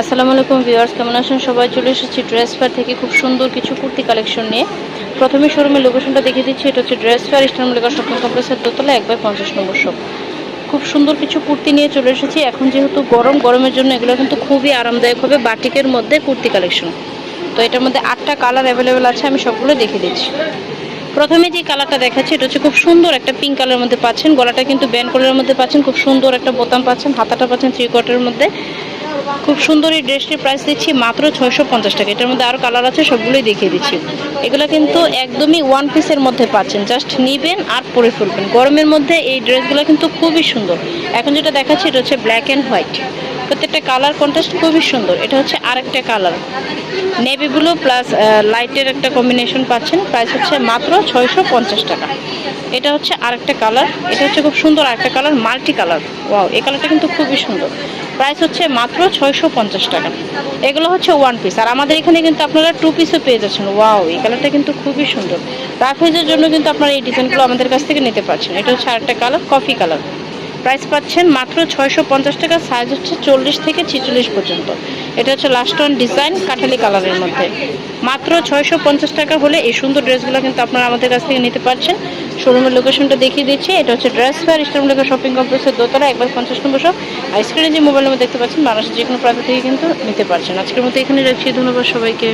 আসসালামু আলাইকুম ভিউয়ার্স, কেমন আছেন সবাই? চলে এসেছি ড্রেস ফেয়ার থেকে খুব সুন্দর কিছু কুর্তি কালেকশন নিয়ে। প্রথমে শোরুমের লোকেশনটা দেখিয়ে দিচ্ছি। এটা হচ্ছে dress fair eastern Mallika shopping কমপ্লেক্সের দোতলা 1/50 নম্বর শপ। খুব সুন্দর কিছু কুর্তি নিয়ে চলে এসেছি। এখন যেহেতু গরমের জন্য এগুলো কিন্তু খুবই আরামদায়ক হবে। বাটিকের মধ্যে কুর্তি কালেকশন, তো এটার মধ্যে 8টা কালার অ্যাভেলেবেল আছে। আমি সবগুলো দেখিয়ে দিচ্ছি। প্রথমে যে কালারটা দেখাচ্ছি এটা হচ্ছে খুব সুন্দর একটা পিঙ্ক কালারের মধ্যে পাচ্ছেন। গলাটা কিন্তু ব্যান্ড কালারের মধ্যে পাচ্ছেন। খুব সুন্দর একটা বোতাম পাচ্ছেন। হাতাটা পাচ্ছেন 3/4 মধ্যে। খুব সুন্দর এই ড্রেসটির প্রাইস দিচ্ছি মাত্র 650 টাকা। এটার মধ্যে আরও কালার আছে, সবগুলোই দেখিয়ে দিচ্ছি। এগুলো কিন্তু একদমই ওয়ান পিসের মধ্যে পাচ্ছেন। জাস্ট নিবেন আর পরে ফেলবেন। গরমের মধ্যে এই ড্রেসগুলো কিন্তু খুবই সুন্দর। এখন যেটা দেখাচ্ছি এটা হচ্ছে ব্ল্যাক অ্যান্ড হোয়াইট। প্রত্যেকটা কালার কন্ট্রাস্ট খুবই সুন্দর। এটা হচ্ছে আরেকটা কালার, নেভি ব্লু প্লাস লাইটের একটা কম্বিনেশন পাচ্ছেন। প্রাইস হচ্ছে মাত্র 650 টাকা। এটা হচ্ছে আরেকটা কালার। এটা হচ্ছে খুব সুন্দর আরেকটা কালার, মাল্টি কালার। ওয়াও, এই কালারটা কিন্তু খুবই সুন্দর। প্রাইস হচ্ছে মাত্র 650 টাকা। এগুলো হচ্ছে ওয়ান পিস, আর আমাদের এখানে কিন্তু আপনারা টু পিসও পেয়ে যাচ্ছেন। ওয়াও, এই কালারটা কিন্তু খুবই সুন্দর। রাফেজের জন্য কিন্তু আপনারা এই ডিজাইনগুলো আমাদের কাছ থেকে নিতে পারছেন। এটা হচ্ছে আরেকটা কালার, কফি কালার। প্রাইস পাচ্ছেন মাত্র 650 টাকা। সাইজ হচ্ছে 40 থেকে 46 পর্যন্ত। এটা হচ্ছে লাস্ট ওয়ান ডিজাইন, কাঠালি কালারের মধ্যে। মাত্র 650 টাকা হলে এই সুন্দর ড্রেসগুলো কিন্তু আপনারা আমাদের কাছ থেকে নিতে পারছেন। শোরুমের লোকেশনটা দেখিয়ে দিচ্ছি। এটা হচ্ছে dress fair eastern Mallika shopping কমপ্লেক্সের দোতলা 1/50 নম্বর শপ। আর স্ক্রিনে যে মোবাইল নাম্বার দেখতে পাচ্ছেন, বাংলাদেশের যে কোনো প্রান্ত থেকে কিন্তু নিতে পারছেন। আজকের মতো এখানে রাখছি। ধন্যবাদ সবাইকে।